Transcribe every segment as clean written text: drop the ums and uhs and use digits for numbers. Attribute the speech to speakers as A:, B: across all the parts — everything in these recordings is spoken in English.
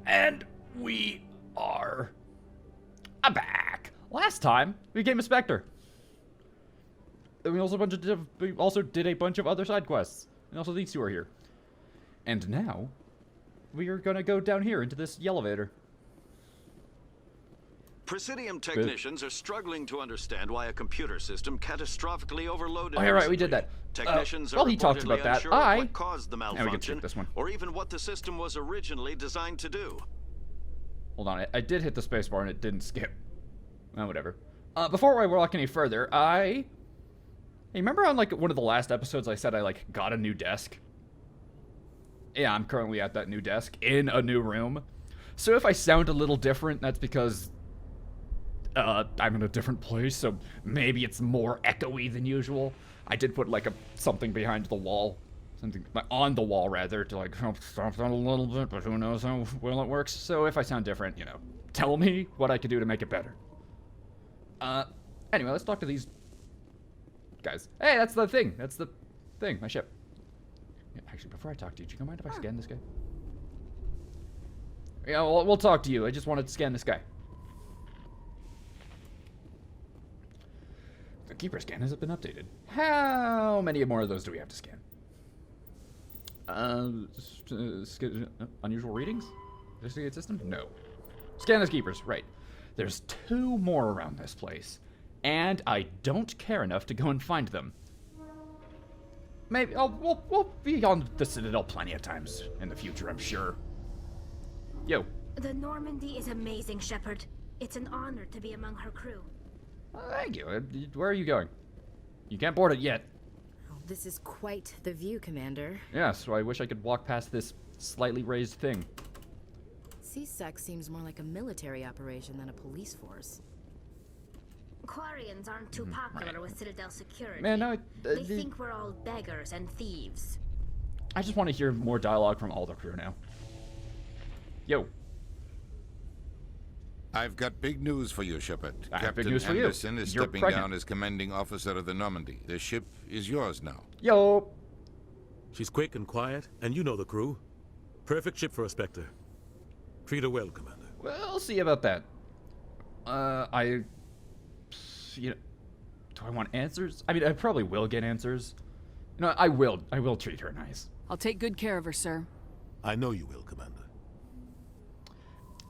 A: And we are back. Last time, we became a Spectre. And we also did a bunch of other side quests. And also these two are here. And now, we are gonna go down here into this elevator.
B: Presidium technicians are struggling to understand why a computer system catastrophically overloaded.
A: Oh, yeah, right, we did that.
B: Technicians
A: well,
B: are
A: he talked about
B: reportedly
A: that.
B: unsure of what caused the
A: we can
B: malfunction,
A: skip this one.
B: or even what the system was originally designed to do.
A: Hold on, I did hit the spacebar and it didn't skip. Oh, whatever. Before I walk any further, hey, remember on like one of the last episodes I said I like got a new desk? Yeah, I'm currently at that new desk in a new room. So if I sound a little different, that's because I'm in a different place, so maybe it's more echoey than usual. I did put like something behind the wall, something on the wall rather, to like help stop that a little bit, but who knows how well it works. So if I sound different, you know, tell me what I can do to make it better. Anyway, let's talk to these guys. Hey, that's the thing. That's the thing, my ship. Yeah, actually, before I talk to you, do you mind if I scan this guy? Yeah, we'll talk to you. I just wanted to scan this guy. The Keeper scan hasn't been updated. How many more of those do we have to scan? Unusual readings? Investigate system? No. Scan as Keepers, right. There's 2 more around this place. And I don't care enough to go and find them. Maybe, we'll be on the Citadel plenty of times in the future, I'm sure. Yo.
C: The Normandy is amazing, Shepard. It's an honor to be among her crew.
A: Thank you. Where are you going? You can't board it yet.
D: Oh, this is quite the view, Commander.
A: Yeah, so I wish I could walk past this slightly raised thing.
D: CSEC seems more like a military operation than a police force.
C: Quarians aren't too popular with Citadel security.
A: Man, no,
C: they think we're all beggars and thieves.
A: I just want to hear more dialogue from all the crew now. Yo.
E: I've got big news for you, Shepard.
A: I have big
E: Captain
A: news for you.
E: Anderson is
A: You're
E: stepping
A: pregnant.
E: down as commanding officer of the Normandy. The ship is yours now.
A: Yo.
F: She's quick and quiet, and you know the crew. Perfect ship for a Spectre. Treat her well, Commander.
A: We'll see about that. You know, do I want answers? I mean, I probably will get answers. No, I will treat her nice.
G: I'll take good care of her, sir.
F: I know you will, Commander.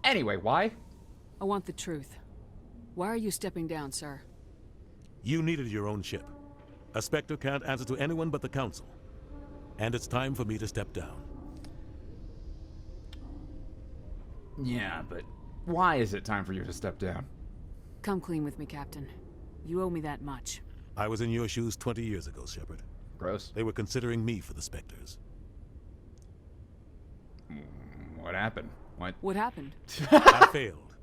A: Anyway, why?
G: I want the truth. Why are you stepping down, sir?
F: You needed your own ship. A Spectre can't answer to anyone but the Council. And it's time for me to step down.
A: Yeah, but why is it time for you to step down?
G: Come clean with me, Captain. You owe me that much.
F: I was in your shoes 20 years ago, Shepard.
A: Gross.
F: They were considering me for the Spectres.
A: What happened?
G: What happened?
F: I failed.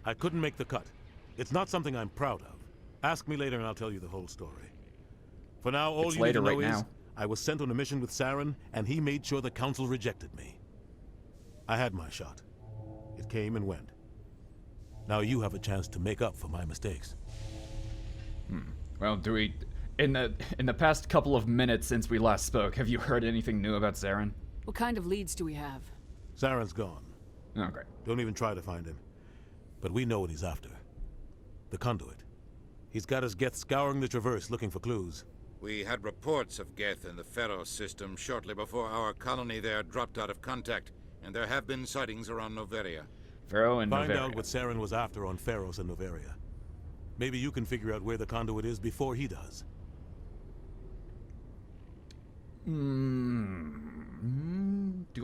F: I couldn't make the cut. It's not something I'm proud of. Ask me later and I'll tell you the whole story. For now, all
A: It's
F: you need to
A: later
F: know
A: right
F: is
A: now.
F: I was sent on a mission with Saren, and he made sure the Council rejected me. I had my shot. It came and went. Now you have a chance to make up for my mistakes.
A: Well, do we... In the past couple of minutes since we last spoke, have you heard anything new about Saren?
G: What kind of leads do we have?
F: Saren's gone.
A: Okay.
F: Don't even try to find him. But we know what he's after. The Conduit. He's got his Geth scouring the Traverse looking for clues.
E: We had reports of Geth in the Pharaoh system shortly before our colony there dropped out of contact, and there have been sightings around Noveria.
A: Pharaoh and
F: Find
A: Noveria.
F: out what Saren was after on Pharos and Noveria. Maybe you can figure out where the Conduit is before he does.
A: Do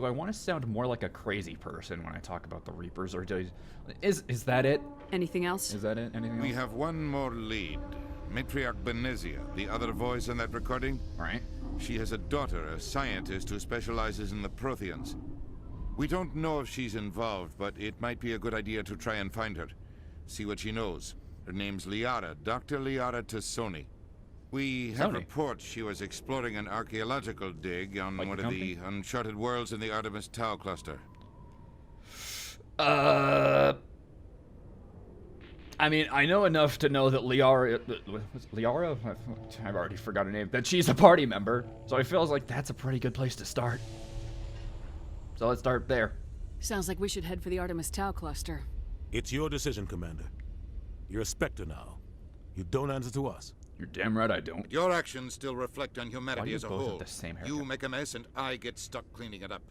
A: I want to sound more like a crazy person when I talk about the Reapers, or is that it?
G: Anything else?
A: Is that it? Anything
E: We
A: else?
E: have one more lead. Matriarch Benezia, the other voice in that recording.
A: Right.
E: She has a daughter, a scientist who specializes in the Protheans. We don't know if she's involved, but it might be a good idea to try and find her. See what she knows. Her name's Liara, Dr. Liara Tassoni. We have
A: Sony.
E: reports she was exploring an archaeological dig on
A: Like
E: one
A: the
E: of the uncharted worlds in the Artemis Tau cluster.
A: I mean, I know enough to know that Liara... Liara? I've already forgotten her name. That she's a party member. So I feel like that's a pretty good place to start. So let's start there.
G: Sounds like we should head for the Artemis Tau cluster.
F: It's your decision, Commander. You're a Spectre now. You don't answer to us.
A: You're damn right I don't.
E: Your actions still reflect on
A: Why
E: humanity
A: you
E: as a
A: both have
E: whole.
A: the same
E: You
A: haircut?
E: make a mess and I get stuck cleaning it up.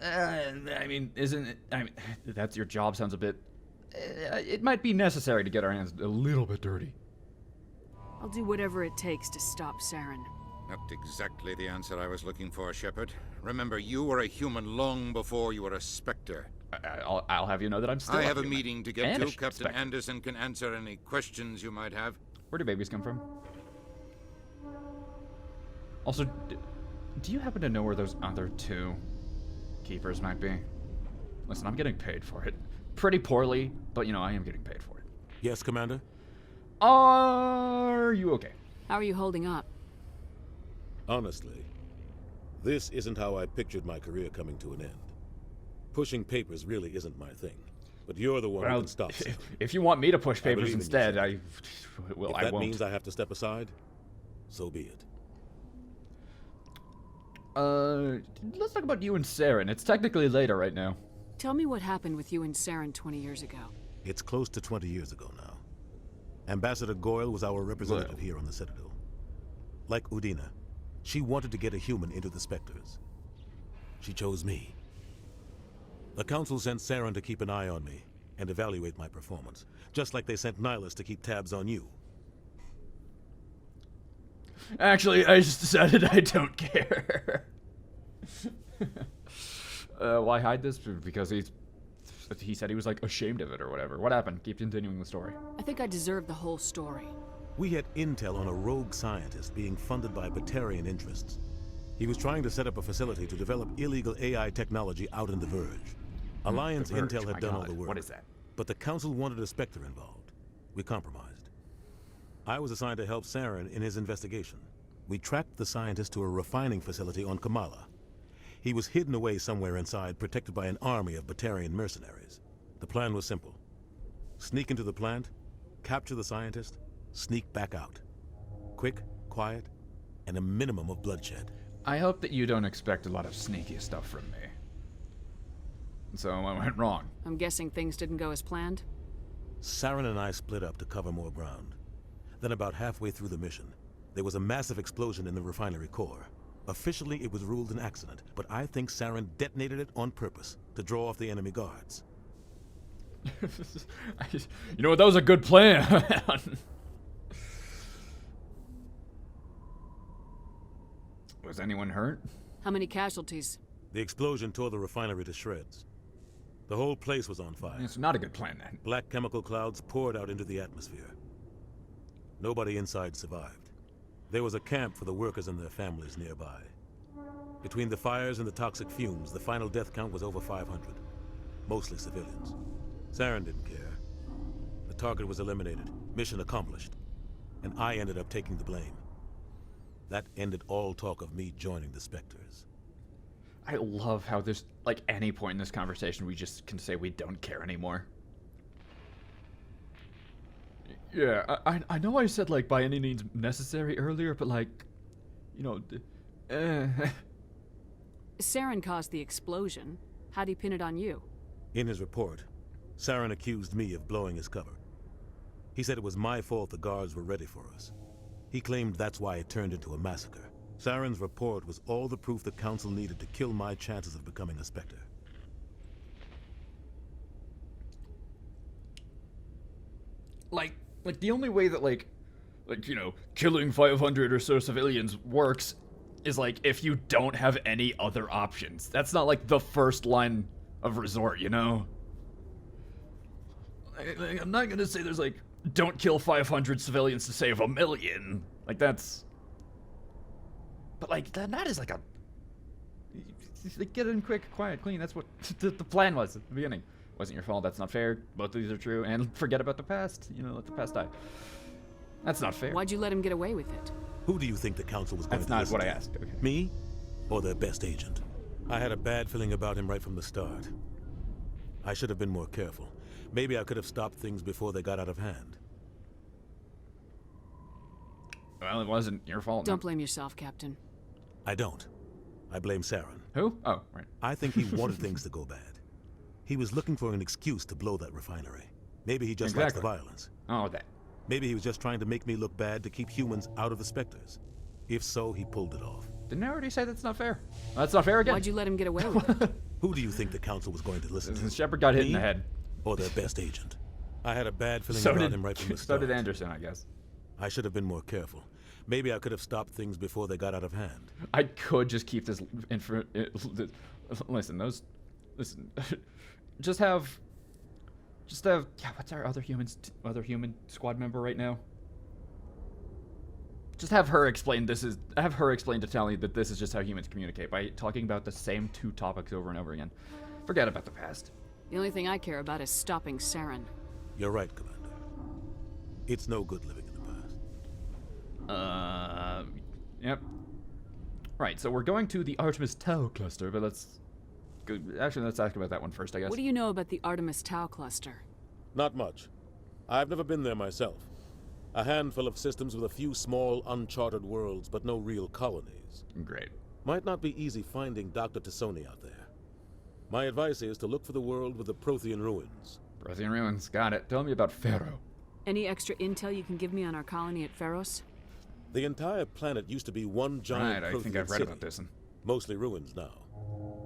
A: I mean, isn't it? I mean, that's your job. Sounds a bit. It might be necessary to get our hands a little bit dirty.
G: I'll do whatever it takes to stop Saren.
E: Not exactly the answer I was looking for, Shepard. Remember, you were a human long before you were a Spectre.
A: I'll have you know that I'm still.
E: I have a
A: human.
E: meeting to get
A: And
E: to.
A: a
E: Captain
A: Spectre.
E: Anderson can answer any questions you might have.
A: Where do babies come from? Also, do you happen to know where those other two keepers might be? Listen, I'm getting paid for it. Pretty poorly, but you know, I am getting paid for it.
F: Yes, Commander?
A: Are you okay?
G: How are you holding up?
F: Honestly, this isn't how I pictured my career coming to an end. Pushing papers really isn't my thing. But you're the one who
A: Well,
F: can stop Saren.
A: if you want me to push
F: believe
A: papers
F: in you,
A: instead,
F: Shepard.
A: well,
F: If
A: I
F: that
A: won't.
F: means I have to step aside, so be it.
A: Let's talk about you and Saren. It's technically later right now.
G: Tell me what happened with you and Saren 20 years ago.
F: It's close to 20 years ago now. Ambassador Goyle was our representative here on the Citadel. Like Udina, she wanted to get a human into the Spectres. She chose me. The Council sent Saren to keep an eye on me and evaluate my performance, just like they sent Nihilus to keep tabs on you.
A: Actually, I just decided I don't care. Why hide this? Because he said he was like ashamed of it or whatever. What happened? Keep continuing the story.
G: I think I deserve the whole story.
F: We had intel on a rogue scientist being funded by Batarian interests. He was trying to set up a facility to develop illegal AI technology out in the Verge. Alliance
A: The Verge,
F: intel
A: my
F: had done all
A: God,
F: the work.
A: what is that?
F: But the Council wanted a Spectre involved. We compromised. I was assigned to help Saren in his investigation. We tracked the scientist to a refining facility on Kamala. He was hidden away somewhere inside, protected by an army of Batarian mercenaries. The plan was simple. Sneak into the plant, capture the scientist, sneak back out. Quick, quiet, and a minimum of bloodshed.
A: I hope that you don't expect a lot of sneaky stuff from me. So I went wrong.
G: I'm guessing things didn't go as planned?
F: Saren and I split up to cover more ground. Then about halfway through the mission, there was a massive explosion in the refinery core. Officially, it was ruled an accident, but I think Saren detonated it on purpose to draw off the enemy guards.
A: You know what? That was a good plan. Was anyone hurt?
G: How many casualties?
F: The explosion tore the refinery to shreds. The whole place was on fire.
A: It's not a good plan then.
F: Black chemical clouds poured out into the atmosphere. Nobody inside survived. There was a camp for the workers and their families nearby. Between the fires and the toxic fumes, the final death count was over 500. Mostly civilians. Saren didn't care. The target was eliminated, mission accomplished. And I ended up taking the blame. That ended all talk of me joining the Spectres.
A: I love how there's, like, any point in this conversation we just can say we don't care anymore. Yeah, I know I said, like, by any means necessary earlier, but, like, you know,
G: Saren caused the explosion. How'd he pin it on you?
F: In his report, Saren accused me of blowing his cover. He said it was my fault the guards were ready for us. He claimed that's why it turned into a massacre. Saren's report was all the proof the Council needed to kill my chances of becoming a Spectre.
A: like the only way that, like, you know, killing 500 or so civilians works is, like, if you don't have any other options. That's not, like, the first line of resort, you know? I'm not gonna say there's, like, don't kill 500 civilians to save 1 million. Like, that's... But, like, that is, like, a... Get in quick, quiet, clean. That's what the plan was at the beginning. Wasn't your fault. That's not fair. Both of these are true. And forget about the past. You know, let the past die. That's not fair.
G: Why'd you let him get away with it?
F: Who do you think the Council was going
A: That's
F: to
A: not
F: listen
A: what I
F: to?
A: asked. Okay.
F: Me? Or their best agent? I had a bad feeling about him right from the start. I should have been more careful. Maybe I could have stopped things before they got out of hand.
A: Well, it wasn't your fault.
G: Don't blame yourself, Captain.
F: I don't. I blame Saren.
A: Who? Oh, right.
F: I think he wanted things to go bad. He was looking for an excuse to blow that refinery. Maybe he just likes the violence.
A: Oh, that.
F: Maybe he was just trying to make me look bad to keep humans out of the Spectres. If so, he pulled it off.
A: Didn't I already say that's not fair? Well, that's not fair again.
G: Why'd you let him get away with it?
F: Who do you think the council was going to listen to?
A: Shepard got hit in
F: Me
A: the head.
F: Or their best agent? I had a bad feeling
A: So
F: about
A: did,
F: him right from the
A: so
F: start.
A: did Anderson, I guess.
F: I should have been more careful. Maybe I could have stopped things before they got out of hand.
A: I could just keep this listen, listen. just have yeah, what's our other human squad member right now? Just have her explain to Tally that this is just how humans communicate by talking about the same two topics over and over again. Forget about the past.
G: The only thing I care about is stopping Saren.
F: You're right, Commander. It's no good living in the past.
A: Yep. Right, so we're going to the Artemis Tau cluster, but let's ask about that one first, I guess.
G: What do you know about the Artemis Tau cluster?
F: Not much. I've never been there myself. A handful of systems with a few small, uncharted worlds, but no real colonies.
A: Great.
F: Might not be easy finding Dr. Tassoni out there. My advice is to look for the world with the Prothean ruins.
A: Prothean ruins, got it. Tell me about Pharaoh.
G: Any extra intel you can give me on our colony at Pharos?
F: The entire planet used to be one giant
A: Right, I think
F: Prothean
A: I've read
F: city.
A: about this. And
F: Mostly ruins now.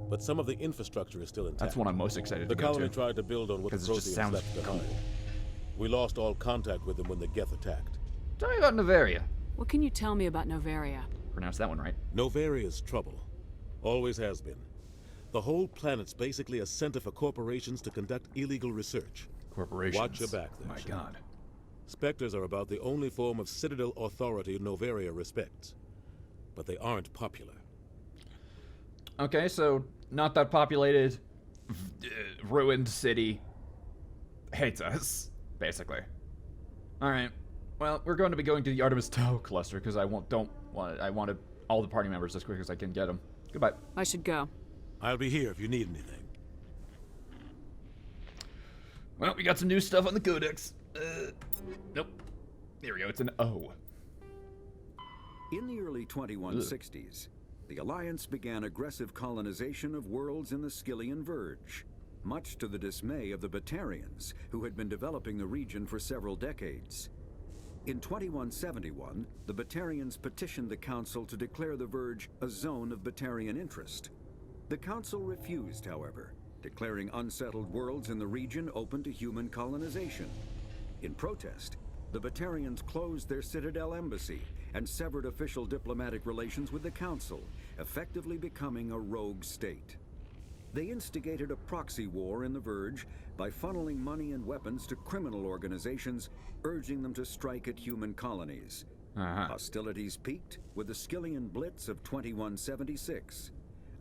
F: But some of the infrastructure is still intact.
A: that's one I'm most excited
F: The
A: to go
F: colony
A: to.
F: tried to build on what the
A: 'Cause it just
F: Protheans
A: sounds
F: left behind. We lost all contact with them when the Geth attacked.
A: Tell me about Novaria.
G: What can you tell me about Novaria?
A: Pronounce that one right.
F: Novaria's trouble. Always has been. The whole planet's basically a center for corporations to conduct illegal research.
A: Corporations.
F: Watch your back there,
A: My
F: Shepard.
A: God.
F: Spectres are about the only form of Citadel authority Novaria respects. But they aren't popular.
A: Okay, so not that populated, ruined city hates us, basically. All right. Well, we're going to be going to the Artemis Tau cluster because I wanted all the party members as quick as I can get them. Goodbye.
G: I should go.
F: I'll be here if you need anything.
A: Well, we got some new stuff on the codex. Nope. There we go. It's an O.
B: In the early 2160s, the Alliance began aggressive colonization of worlds in the Skyllian Verge, much to the dismay of the Batarians, who had been developing the region for several decades. In 2171, the Batarians petitioned the Council to declare the Verge a zone of Batarian interest. The Council refused, however, declaring unsettled worlds in the region open to human colonization. In protest, the Batarians closed their Citadel embassy and severed official diplomatic relations with the Council, effectively becoming a rogue state. They instigated a proxy war in the Verge by funneling money and weapons to criminal organizations, urging them to strike at human colonies. Hostilities peaked with the Skyllian Blitz of 2176,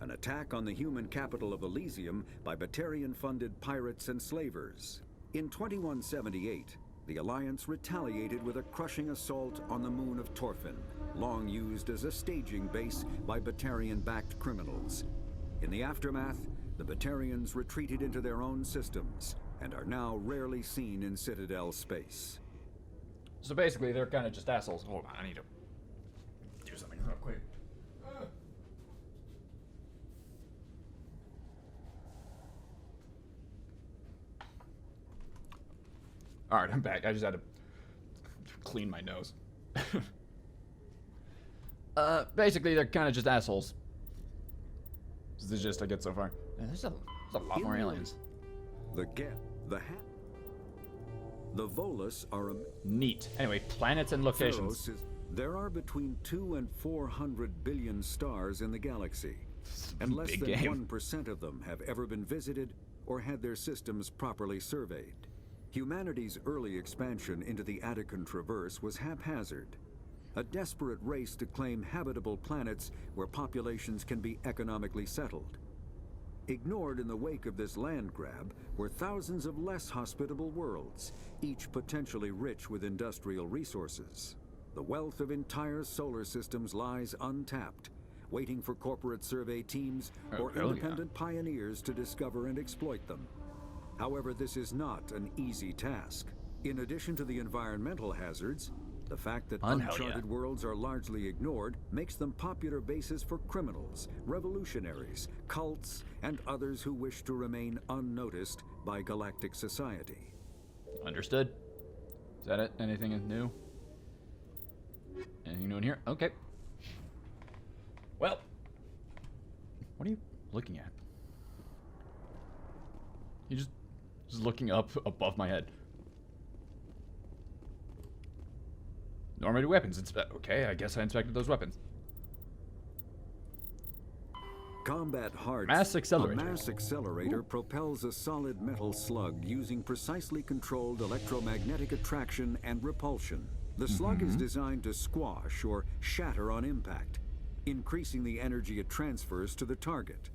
B: an attack on the human capital of Elysium by Batarian-funded pirates and slavers. In 2178, the Alliance retaliated with a crushing assault on the moon of Torfin, long used as a staging base by Batarian-backed criminals. In the aftermath, the Batarians retreated into their own systems and are now rarely seen in Citadel space.
A: So basically, they're kind of just assholes. Hold on, I need to do something real quick. All right, I'm back. I just had to clean my nose. Basically, they're kind of just assholes. This is the gist I get so far. There's a lot more aliens.
B: The Geth, the Volus are a...
A: Neat. Anyway, planets and locations.
B: There are between 200 and 400 billion stars in the galaxy, and less
A: Big
B: than
A: game.
B: 1% of them have ever been visited or had their systems properly surveyed. Humanity's early expansion into the Attican Traverse was haphazard, a desperate race to claim habitable planets where populations can be economically settled. Ignored in the wake of this land grab were thousands of less hospitable worlds, each potentially rich with industrial resources. The wealth of entire solar systems lies untapped, waiting for corporate survey teams or independent pioneers to discover and exploit them. However, this is not an easy task. In addition to the environmental hazards, The fact that
A: Hell yeah.
B: uncharted worlds are largely ignored makes them popular bases for criminals, revolutionaries, cults, and others who wish to remain unnoticed by galactic society.
A: Understood. Is that it? Anything new? Anything new in here? Okay. Well, what are you looking at? You just looking up above my head. Normandy weapons. Okay, I guess I inspected those weapons.
B: Combat Hearts.
A: Mass accelerator.
B: A mass accelerator propels a solid metal slug using precisely controlled electromagnetic attraction and repulsion. The slug is designed to squash or shatter on impact, increasing the energy it transfers to the target.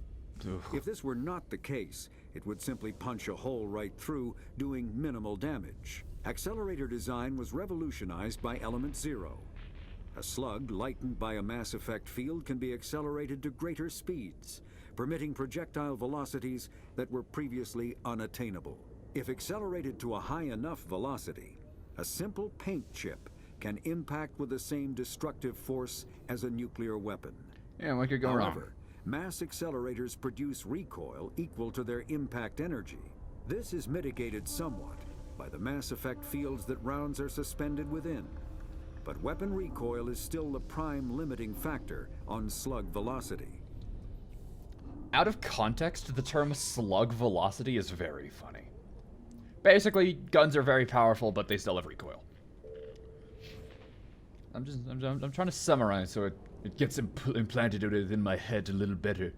B: If this were not the case, it would simply punch a hole right through, doing minimal damage. Accelerator design was revolutionized by Element Zero. A slug lightened by a mass effect field can be accelerated to greater speeds, permitting projectile velocities that were previously unattainable. If accelerated to a high enough velocity, a simple paint chip can impact with the same destructive force as a nuclear weapon.
A: Yeah, what could go wrong?
B: However, mass accelerators produce recoil equal to their impact energy. This is mitigated somewhat by the mass effect fields that rounds are suspended within. But weapon recoil is still the prime limiting factor on slug velocity.
A: Out of context, the term slug velocity is very funny. Basically, guns are very powerful, but they still have recoil. I'm trying to summarize so it gets implanted within my head a little better.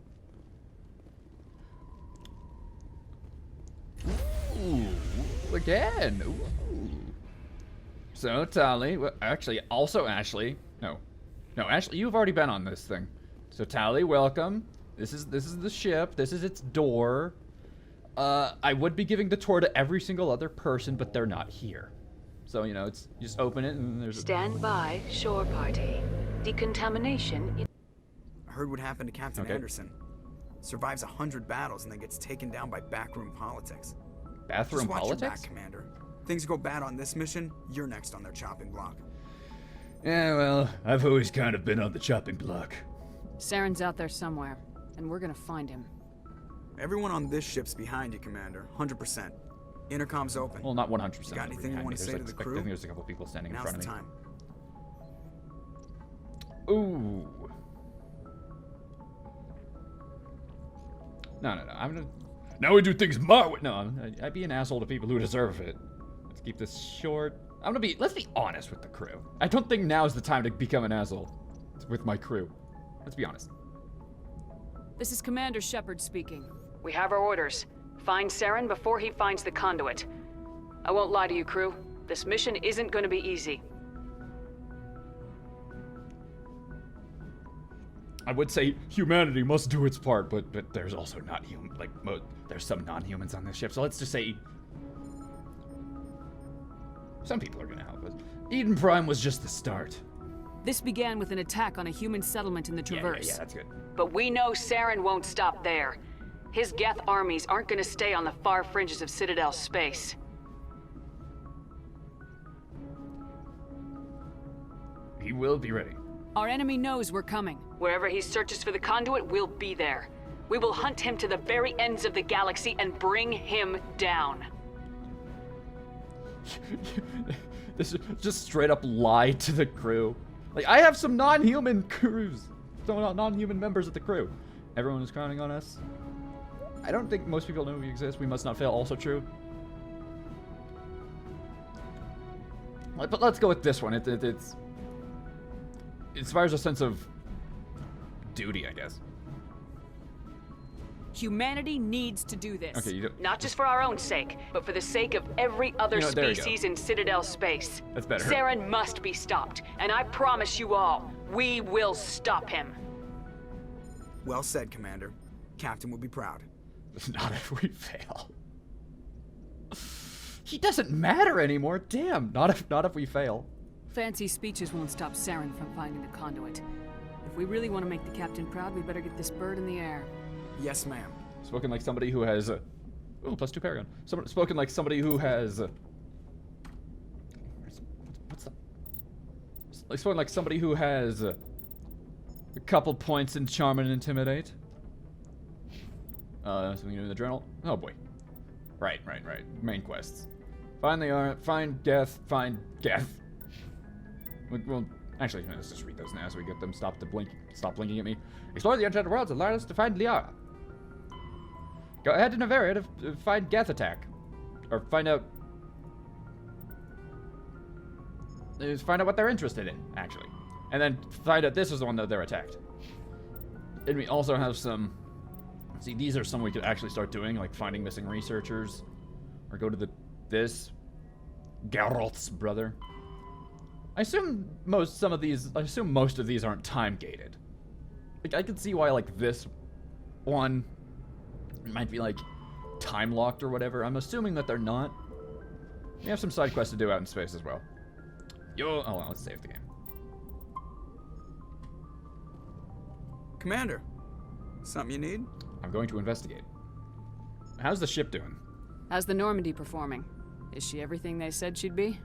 A: Ooh, again. Ooh. So, Tali, actually, also Ashley. No, Ashley, you've already been on this thing. So, Tali, welcome. This is the ship. This is its door. I would be giving the tour to every single other person, but they're not here. So, you know, it's you just open it and there's
H: Stand by, shore party. Decontamination.
I: I heard what happened to Captain Anderson. Survives 100 battles and then gets taken down by backroom politics.
A: bathroom
I: Just watch
A: politics?
I: your back, Commander. Things go bad on this mission, you're next on their chopping block.
A: Yeah, well, I've always kind of been on the chopping block.
G: Saren's out there somewhere, and we're gonna find him.
I: Everyone on this ship's behind you, Commander. 100%. Intercom's open.
A: Well, not 100%.
I: You got anything you want to say to the crew?
A: I think there's a couple people standing
I: Now's
A: in front
I: the
A: of me.
I: time.
A: Ooh. No. I'm gonna. Now we do things my way. No, I'd be an asshole to people who deserve it. Let's keep this short. Let's be honest with the crew. I don't think now is the time to become an asshole with my crew. Let's be honest.
G: This is Commander Shepard speaking.
H: We have our orders. Find Saren before he finds the conduit. I won't lie to you, crew. This mission isn't going to be easy.
A: I would say humanity must do its part, but there's also not human. There's some non-humans on this ship. So let's just say some people are gonna help us. Eden Prime was just the start.
G: This began with an attack on a human settlement in the Traverse.
A: Yeah, that's good.
H: But we know Saren won't stop there. His Geth armies aren't going to stay on the far fringes of Citadel space.
A: He will be ready.
G: Our enemy knows we're coming.
H: Wherever he searches for the conduit, we'll be there. We will hunt him to the very ends of the galaxy and bring him down.
A: This is just straight up lie to the crew. Like, I have some non-human crews. Some non-human members of the crew. Everyone is counting on us. I don't think most people know we exist. We must not fail. Also true. But let's go with this one. It inspires a sense of duty, I guess.
G: Humanity needs to do this.
A: Okay, you do.
H: Not just for our own sake, but for the sake of every other
A: there you go.
H: species in Citadel space.
A: That's better.
H: Saren must be stopped, and I promise you all, we will stop him.
I: Well said, Commander. Captain will be proud.
A: Not if we fail. He doesn't matter anymore. Damn. Not if we fail.
G: Fancy speeches won't stop Saren from finding the conduit. If we really want to make the captain proud, we better get this bird in the air.
I: Yes, ma'am.
A: Spoken like somebody who has +2 Paragon. Spoken like somebody who has what's the least one like somebody who has a couple points in Charm and Intimidate. Something new in the journal. Oh boy. Right. Main quests. Find Geth. Well, actually, let's just read those now so we get them stop blinking at me. Explore the uncharted worlds and learn us to find Liara. Go ahead to Neveria to find Geth attack. Or find out what they're interested in, actually. And then find out this is the one that they're attacked. And we also have some... See, these are some we could actually start doing, like finding missing researchers. Or go to this. Geralt's brother. I assume most of these aren't time-gated. Like, I could see why, like, this one might be, like, time-locked or whatever. I'm assuming that they're not. We have some side quests to do out in space as well. Hold on, let's save the game.
I: Commander, something you need?
A: I'm going to investigate. How's the ship doing?
G: How's the Normandy performing? Is she everything they said she'd be?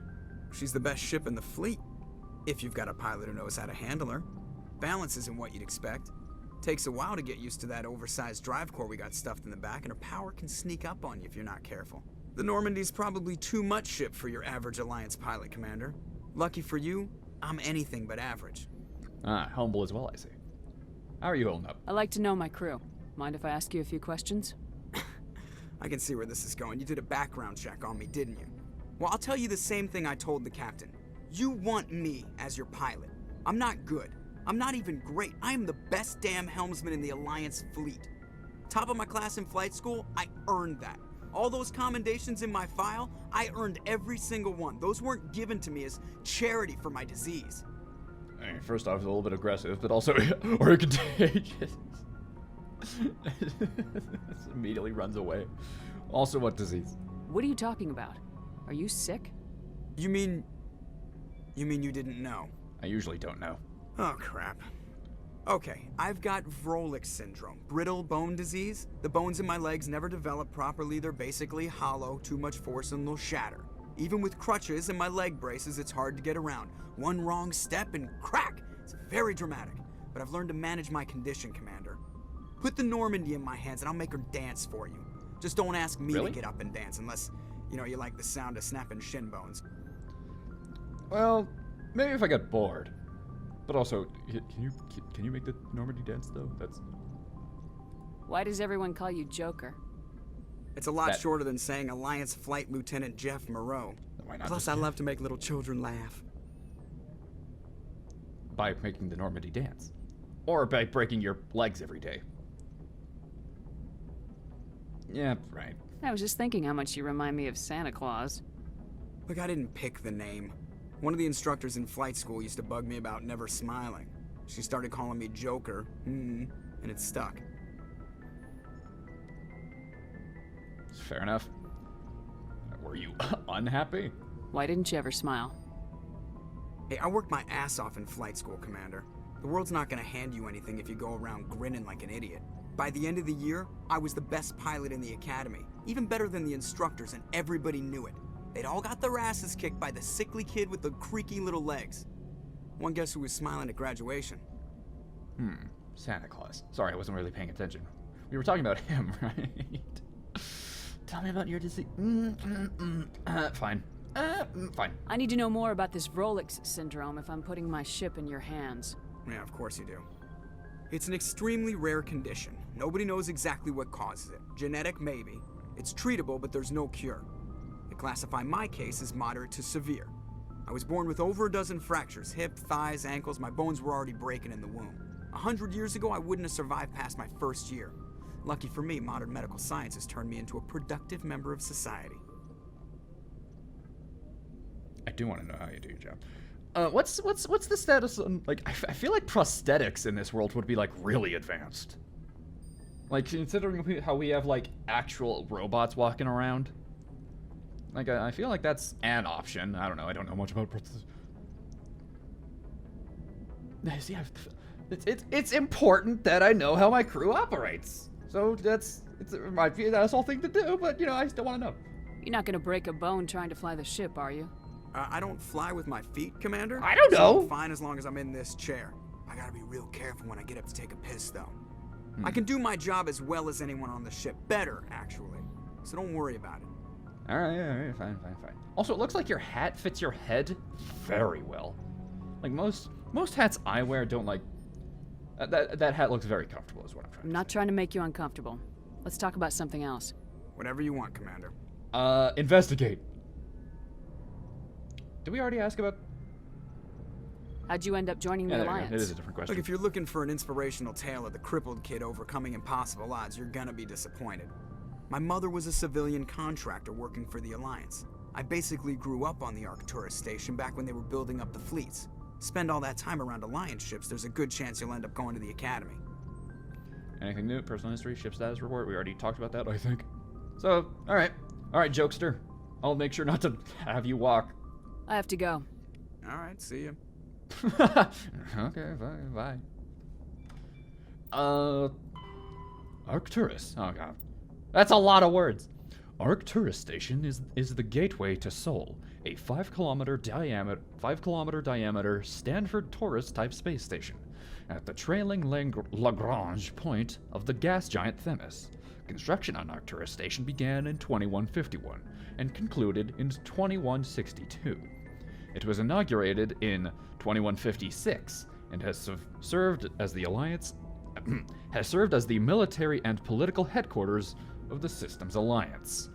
I: She's the best ship in the fleet, if you've got a pilot who knows how to handle her. Balance isn't what you'd expect. Takes a while to get used to that oversized drive core we got stuffed in the back, and her power can sneak up on you if you're not careful. The Normandy's probably too much ship for your average Alliance pilot, Commander. Lucky for you, I'm anything but average.
A: Humble as well, I see. How are you holding up?
G: I like to know my crew. Mind if I ask you a few questions?
I: I can see where this is going. You did a background check on me, didn't you? Well, I'll tell you the same thing I told the captain. You want me as your pilot. I'm not good. I'm not even great. I am the best damn helmsman in the Alliance fleet. Top of my class in flight school, I earned that. All those commendations in my file, I earned every single one. Those weren't given to me as charity for my disease.
A: Hey, first off, it's a little bit aggressive, but also or contagious. Immediately runs away. Also, what disease?
G: What are you talking about? Are you sick?
I: You mean you didn't know?
A: I usually don't know.
I: Oh, crap. Okay, I've got Vrolik syndrome, brittle bone disease. The bones in my legs never develop properly. They're basically hollow, too much force and they'll shatter. Even with crutches and my leg braces, it's hard to get around. One wrong step and crack! It's very dramatic. But I've learned to manage my condition, Commander. Put the Normandy in my hands and I'll make her dance for you. Just don't ask me to get up and dance unless, you like the sound of snapping shin bones.
A: Well, maybe if I get bored. But also, can you make the Normandy dance though? That's...
G: Why does everyone call you Joker?
I: It's a lot shorter than saying Alliance Flight Lieutenant Jeff Moreau.
A: Why not?
I: Plus, I love to make little children laugh.
A: By making the Normandy dance. Or by breaking your legs every day. Yeah, right.
G: I was just thinking how much you remind me of Santa Claus.
I: Look, I didn't pick the name. One of the instructors in flight school used to bug me about never smiling. She started calling me Joker, and it stuck.
A: Fair enough. Were you unhappy?
G: Why didn't you ever smile?
I: Hey, I worked my ass off in flight school, Commander. The world's not gonna hand you anything if you go around grinning like an idiot. By the end of the year, I was the best pilot in the academy, even better than the instructors, and everybody knew it. They'd all got their asses kicked by the sickly kid with the creaky little legs. One guess who was smiling at graduation?
A: Santa Claus. Sorry, I wasn't really paying attention. We were talking about him, right? Tell me about your disease. Fine. Fine.
G: I need to know more about this Vrolik syndrome if I'm putting my ship in your hands.
I: Yeah, of course you do. It's an extremely rare condition. Nobody knows exactly what causes it. Genetic, maybe. It's treatable, but there's no cure. They classify my case as moderate to severe. I was born with over a dozen fractures, hip, thighs, ankles. My bones were already breaking in the womb. 100 years ago, I wouldn't have survived past my first year. Lucky for me, modern medical science has turned me into a productive member of society.
A: I do want to know how you do your job. What's the status on, like, I feel like prosthetics in this world would be, like, really advanced. Like, considering how we have, like, actual robots walking around. Like, I feel like that's an option. I don't know. I don't know much about prosthetics. See, it's important that I know how my crew operates. So it might be an asshole thing to do, but, I still want to know.
G: You're not gonna break a bone trying to fly the ship, are you?
I: I don't fly with my feet, Commander.
A: I don't know.
I: So I'm fine as long as I'm in this chair. I gotta be real careful when I get up to take a piss, though. I can do my job as well as anyone on the ship. Better, actually. So don't worry about it.
A: Alright, fine. Also, it looks like your hat fits your head very well. Like, most hats I wear don't, like... That hat looks very comfortable is what I'm trying to say.
G: I'm not trying to make you uncomfortable. Let's talk about something else.
I: Whatever you want, Commander.
A: Investigate. Did we already ask about...
G: How'd you end up joining the Alliance?
A: It is a different question.
I: Look, if you're looking for an inspirational tale of the crippled kid overcoming impossible odds, you're gonna be disappointed. My mother was a civilian contractor working for the Alliance. I basically grew up on the Arcturus station back when they were building up the fleets. Spend all that time around Alliance ships, there's a good chance you'll end up going to the Academy.
A: Anything new? Personal history, ship status report? We already talked about that, I think. So, alright, jokester. I'll make sure not to have you walk.
G: I have to go.
I: Alright, see ya.
A: Okay, bye. Arcturus. Oh god. That's a lot of words. Arcturus Station is the gateway to Sol, a 5 kilometer diameter Stanford Taurus type space station at the trailing Lagrange point of the gas giant Themis. Construction on Arcturus Station began in 2151 and concluded in 2162. It was inaugurated in 2156 and has served as the military and political headquarters of the Systems Alliance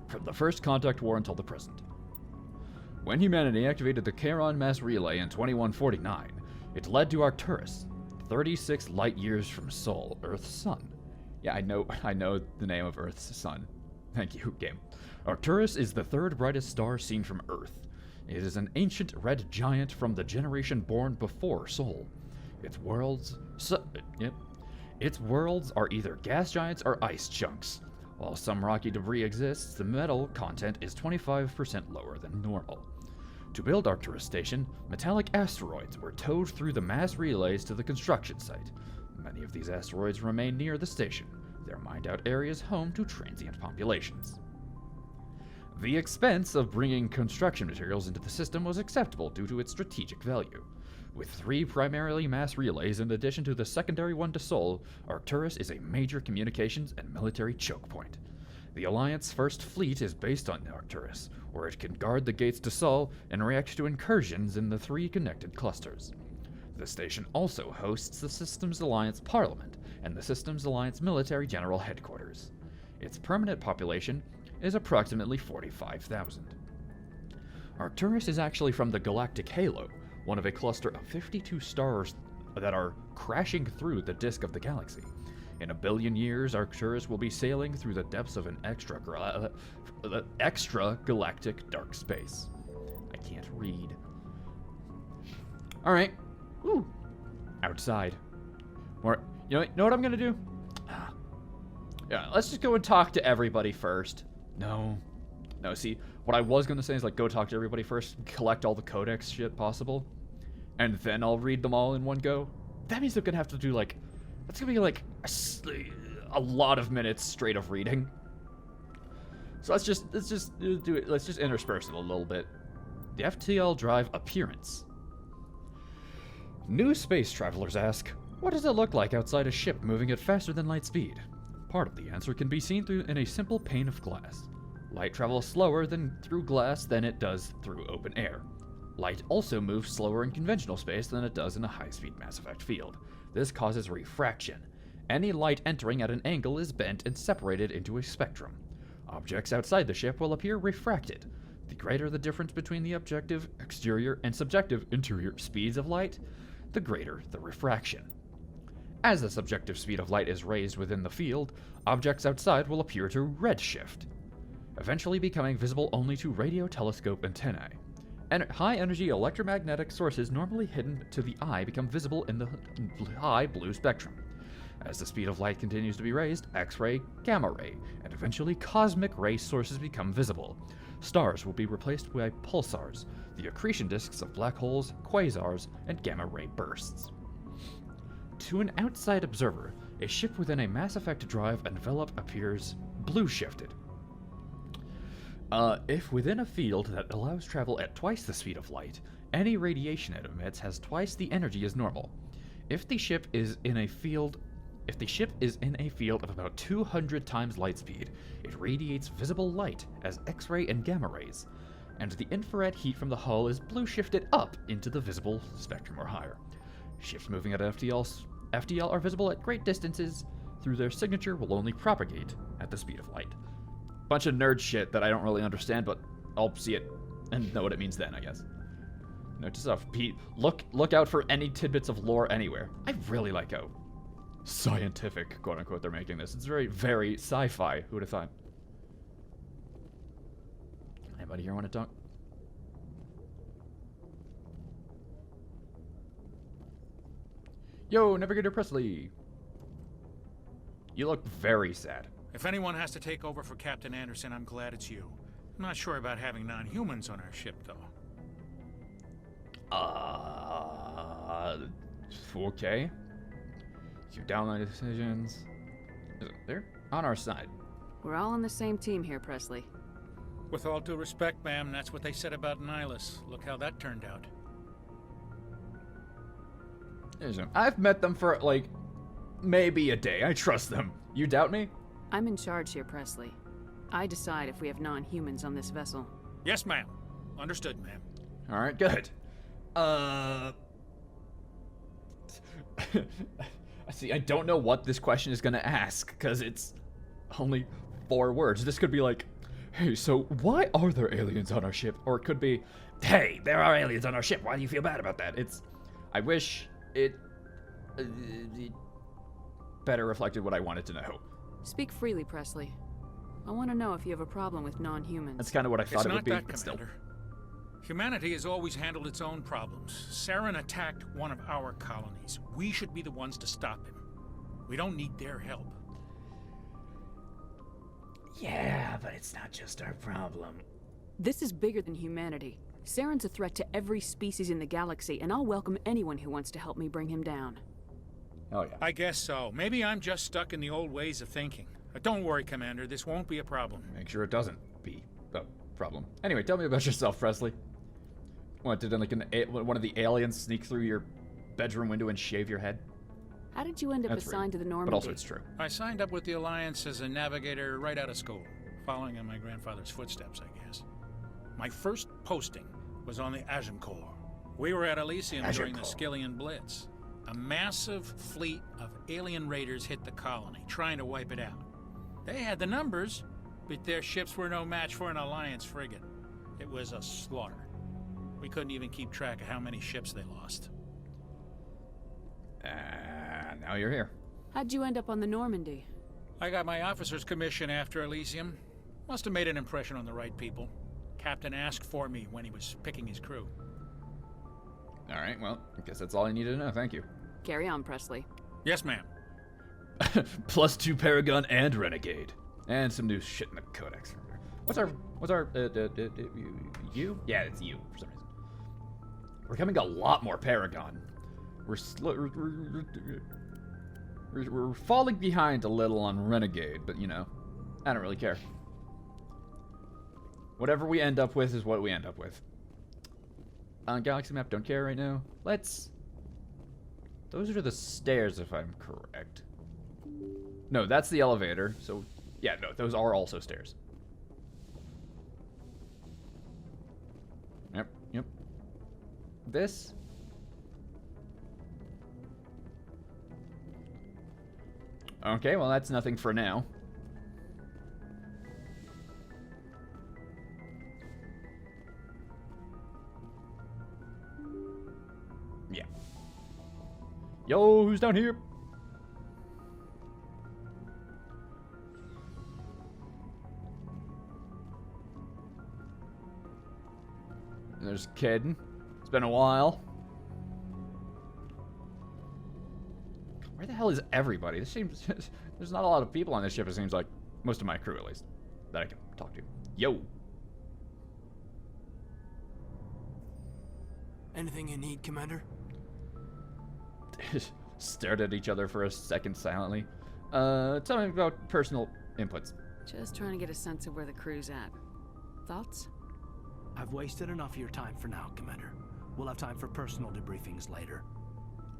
A: from the First Contact War until the present. When humanity activated the Charon mass relay in 2149, it led to Arcturus, 36 light years from Sol, Earth's sun. Yeah, I know the name of Earth's sun. Thank you, game. Arcturus is the third brightest star seen from Earth. It is an ancient red giant from the generation born before Sol. Its worlds are either gas giants or ice chunks. While some rocky debris exists, the metal content is 25% lower than normal. To build Arcturus Station, metallic asteroids were towed through the mass relays to the construction site. Many of these asteroids remain near the station, their mined-out areas home to transient populations. The expense of bringing construction materials into the system was acceptable due to its strategic value. With 3 primarily mass relays in addition to the secondary one to Sol, Arcturus is a major communications and military choke point. The Alliance First Fleet is based on Arcturus, where it can guard the gates to Sol and react to incursions in the 3 connected clusters. The station also hosts the Systems Alliance Parliament and the Systems Alliance Military General Headquarters. Its permanent population is approximately 45,000. Arcturus is actually from the Galactic Halo, one of a cluster of 52 stars that are crashing through the disk of the galaxy. In 1 billion years, Arcturus will be sailing through the depths of an extra-galactic dark space. I can't read. Alright. Ooh. Outside. More. You know what I'm gonna do? Yeah, let's just go and talk to everybody first. No, see, what I was gonna say is, like, go talk to everybody first, collect all the codex shit possible, and then I'll read them all in one go. That means I'm gonna have to do, like, that's gonna be, like, a lot of minutes straight of reading. So let's just do it, let's just intersperse it a little bit. The FTL Drive appearance. New space travelers ask, what does it look like outside a ship moving at faster than light speed? Part of the answer can be seen in a simple pane of glass. Light travels slower through glass than it does through open air. Light also moves slower in conventional space than it does in a high-speed Mass Effect field. This causes refraction. Any light entering at an angle is bent and separated into a spectrum. Objects outside the ship will appear refracted. The greater the difference between the objective exterior and subjective interior speeds of light, the greater the refraction. As the subjective speed of light is raised within the field, objects outside will appear to redshift, eventually becoming visible only to radio telescope antennae. And high-energy electromagnetic sources normally hidden to the eye become visible in the high blue spectrum. As the speed of light continues to be raised, X-ray, gamma ray, and eventually cosmic ray sources become visible. Stars will be replaced by pulsars, the accretion disks of black holes, quasars, and gamma ray bursts. To an outside observer, a ship within a Mass Effect Drive envelope appears blue-shifted. If within a field that allows travel at twice the speed of light, any radiation it emits has twice the energy as normal. If the ship is in a field of about 200 times light speed, it radiates visible light as X-ray and gamma rays, and the infrared heat from the hull is blue shifted up into the visible spectrum or higher. Ships moving at FDL are visible at great distances through their signature will only propagate at the speed of light. Bunch of nerd shit that I don't really understand, but I'll see it and know what it means then, I guess. Note to self, Pete, look out for any tidbits of lore anywhere. I really like how scientific, quote unquote, they're making this. It's very, very sci-fi. Who would have thought? Anybody here want to talk? Yo, Navigator Presley. You look very sad.
J: If anyone has to take over for Captain Anderson, I'm glad it's you. I'm not sure about having non-humans on our ship, though.
A: Okay. You downline decisions. They're on our side.
G: We're all on the same team here, Presley.
J: With all due respect, ma'am, that's what they said about Nihilus. Look how that turned out.
A: I've met them for, like, maybe a day. I trust them. You doubt me?
G: I'm in charge here, Presley. I decide if we have non-humans on this vessel.
J: Yes, ma'am. Understood, ma'am.
A: Alright, good. See, I don't know what this question is gonna ask, because it's only 4 words. This could be like, hey, so why are there aliens on our ship? Or it could be, hey, there are aliens on our ship. Why do you feel bad about that? I wish it better reflected what I wanted to know.
G: Speak freely, Presley. I want to know if you have a problem with non-humans.
A: That's kind of what I thought it would be,
J: but
A: but still.
J: Humanity has always handled its own problems. Saren attacked one of our colonies. We should be the ones to stop him. We don't need their help.
A: Yeah, but it's not just our problem.
G: This is bigger than humanity. Saren's a threat to every species in the galaxy, and I'll welcome anyone who wants to help me bring him down.
A: Oh, yeah.
J: I guess so. Maybe I'm just stuck in the old ways of thinking. But don't worry, Commander. This won't be a problem.
A: Make sure it doesn't be a problem. Anyway, tell me about yourself, Presley. What, did like one of the aliens sneak through your bedroom window and shave your head?
G: How did you end up assigned to the Normandy?
A: But also it's true.
J: I signed up with the Alliance as a navigator right out of school, following in my grandfather's footsteps, I guess. My first posting was on the Agincourt. We were at Elysium during the Skillian Blitz. A massive fleet of alien raiders hit the colony, trying to wipe it out. They had the numbers, but their ships were no match for an Alliance frigate. It was a slaughter. We couldn't even keep track of how many ships they lost.
A: Now you're here.
G: How'd you end up on the Normandy?
J: I got my officer's commission after Elysium. Must have made an impression on the right people. Captain asked for me when he was picking his crew.
A: Alright, well, I guess that's all I needed to know. Thank you.
G: Carry on, Presley.
J: Yes, ma'am.
A: +2 Paragon and Renegade. And some new shit in the Codex. What's our you? Yeah, it's you, for some reason. We're becoming a lot more Paragon. We're falling behind a little on Renegade, but you know, I don't really care. Whatever we end up with is what we end up with. On Galaxy Map, don't care right now. Those are the stairs, if I'm correct. No, that's the elevator. So, yeah, no, those are also stairs. Yep. This? Okay, well, that's nothing for now. Yeah. Yo, who's down here? There's Caden. It's been a while. Where the hell is everybody? This seems there's not a lot of people on this ship, it seems like. Most of my crew, at least, that I can talk to. Yo.
K: Anything you need, Commander?
A: Stared at each other for a second silently. Tell me about personal inputs.
G: Just trying to get a sense of where the crew's at. Thoughts?
K: I've wasted enough of your time for now, Commander. We'll have time for personal debriefings later.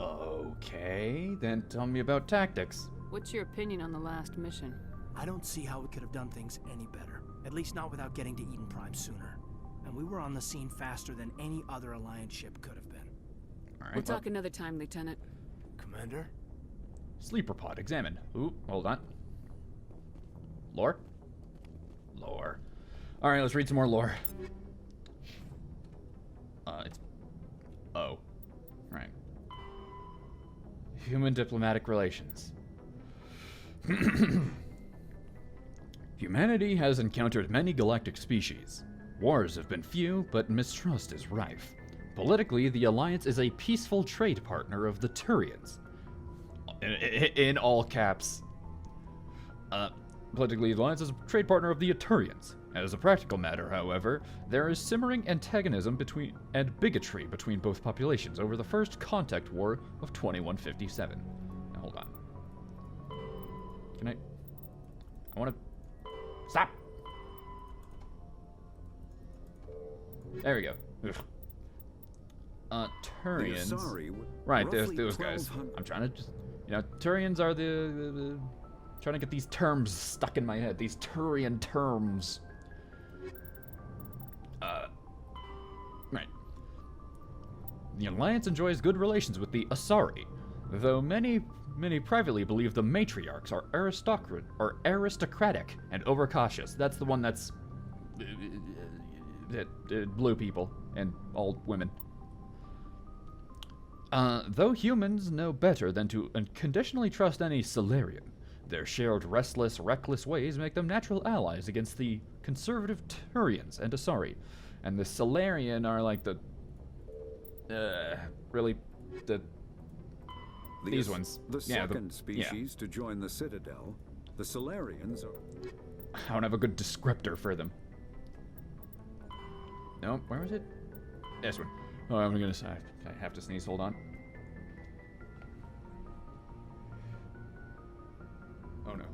A: Okay, then tell me about tactics.
G: What's your opinion on the last mission?
K: I don't see how we could have done things any better. At least not without getting to Eden Prime sooner. And we were on the scene faster than any other Alliance ship could have been.
A: All right,
G: We'll talk another time, Lieutenant.
K: Commander?
A: Sleeper pod examined. Ooh, hold on. Lore? Lore. All right, let's read some more lore. It's... Oh. Right. Human diplomatic relations. Humanity has encountered many galactic species. Wars have been few, but mistrust is rife. Politically, the Alliance is a peaceful trade partner of the Turians. In all caps. Politically, the Alliance is a trade partner of the Turians. As a practical matter, however, there is simmering antagonism and bigotry between both populations over the First Contact War of 2157. Now, hold on. Can I want to... Stop! There we go. Turians. Right, those guys. I'm trying to just... Turians are the trying to get these terms stuck in my head. These Turian terms. Right. The Alliance enjoys good relations with the Asari, though many privately believe the matriarchs are aristocratic and overcautious. That's the one that's blue people and old women. Though humans know better than to unconditionally trust any Salarian, their shared restless, reckless ways make them natural allies against the conservative Turians and Asari. And the Salarian are like these ones.
B: The second species to join the Citadel, the Salarians are...
A: I don't have a good descriptor for them. No, where was it? This one. Oh, I'm gonna say I have to sneeze. Hold on. Oh no.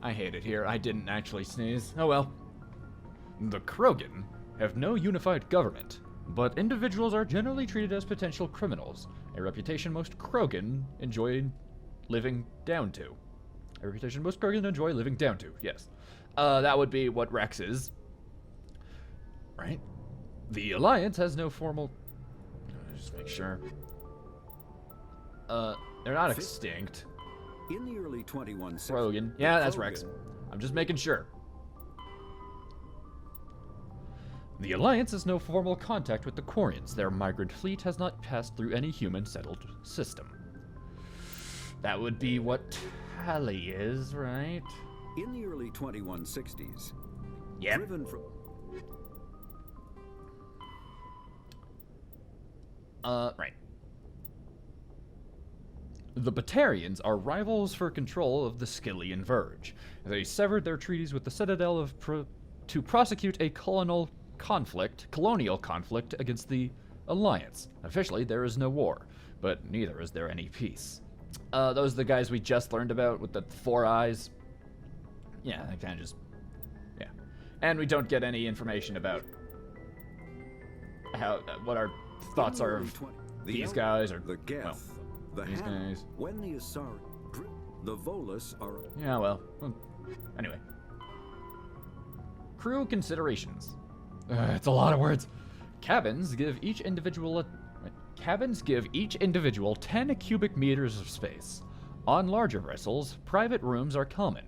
A: I hate it here. I didn't actually sneeze. Oh well. The Krogan have no unified government, but individuals are generally treated as potential criminals, a reputation most Krogan enjoy living down to. A reputation most Krogan enjoy living down to, yes. That would be what Rex is. Right? The Alliance has no formal... Just make sure. They're not extinct.
B: In the early 2160s...
A: Krogan. Yeah, that's Rex. I'm just making sure. The Alliance has no formal contact with the Quarians. Their migrant fleet has not passed through any human-settled system. That would be what Tali is, right?
B: In the early 2160s,
A: yep.
B: Driven from...
A: Right. The Batarians are rivals for control of the Skyllian Verge. They severed their treaties with the Citadel to prosecute a colonial conflict against the Alliance. Officially, there is no war, but neither is there any peace. Those are the guys we just learned about with the 4 eyes. Yeah, they kind of just... Yeah. And we don't get any information about what our thoughts are of these guys or...
B: The Geth,
A: these guys.
B: When the Asari, the Volus are...
A: Yeah, well, anyway. Crew considerations. It's a lot of words. Cabins give each individual 10 cubic meters of space. On larger vessels, private rooms are common.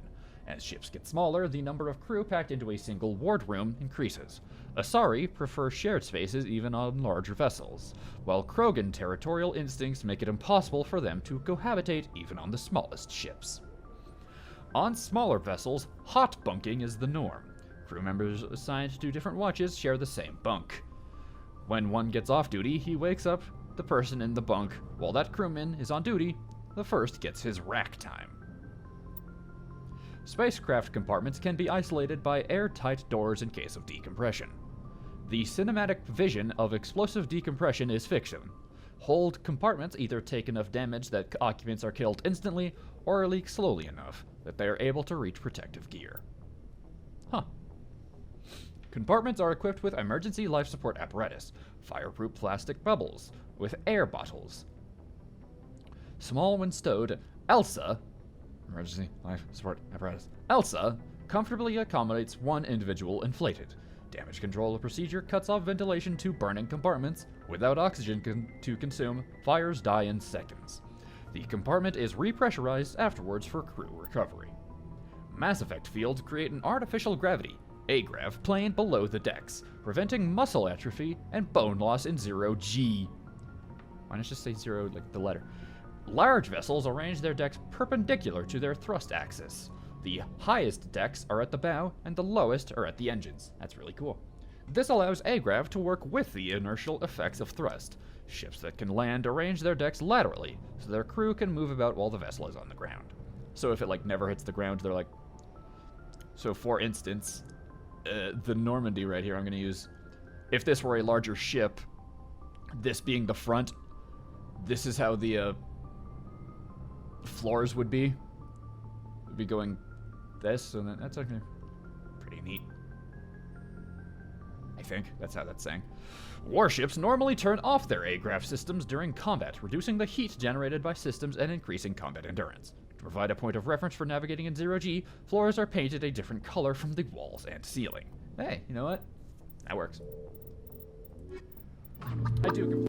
A: As ships get smaller, the number of crew packed into a single wardroom increases. Asari prefer shared spaces even on larger vessels, while Krogan territorial instincts make it impossible for them to cohabitate even on the smallest ships. On smaller vessels, hot bunking is the norm. Crew members assigned to different watches share the same bunk. When one gets off duty, he wakes up the person in the bunk. While that crewman is on duty, the first gets his rack time. Spacecraft compartments can be isolated by airtight doors in case of decompression. The cinematic vision of explosive decompression is fiction. hold compartments either take enough damage that occupants are killed instantly, or leak slowly enough that they are able to reach protective gear. Huh. Compartments are equipped with emergency life support apparatus, fireproof plastic bubbles, with air bottles. Small when stowed, ELSA, emergency life support apparatus, ELSA comfortably accommodates one individual inflated. Damage control procedure cuts off ventilation to burning compartments. Without oxygen to consume, fires die in seconds. The compartment is repressurized afterwards for crew recovery. Mass Effect fields create an artificial gravity, AGRAV, plane below the decks, preventing muscle atrophy and bone loss in 0G. Why not just say 0 like the letter? Large vessels arrange their decks perpendicular to their thrust axis. The highest decks are at the bow, and the lowest are at the engines. That's really cool. This allows AGRAV to work with the inertial effects of thrust. Ships that can land arrange their decks laterally, so their crew can move about while the vessel is on the ground. So if it like never hits the ground, they're like... So for instance, the Normandy right here, I'm going to use... If this were a larger ship, this being the front, this is how the floors would be. It would be going this, and then that's actually pretty neat. I think that's how that's saying. Warships normally turn off their AGRAV systems during combat, reducing the heat generated by systems and increasing combat endurance. To provide a point of reference for navigating in 0G, floors are painted a different color from the walls and ceiling. Hey, you know what? That works. I do.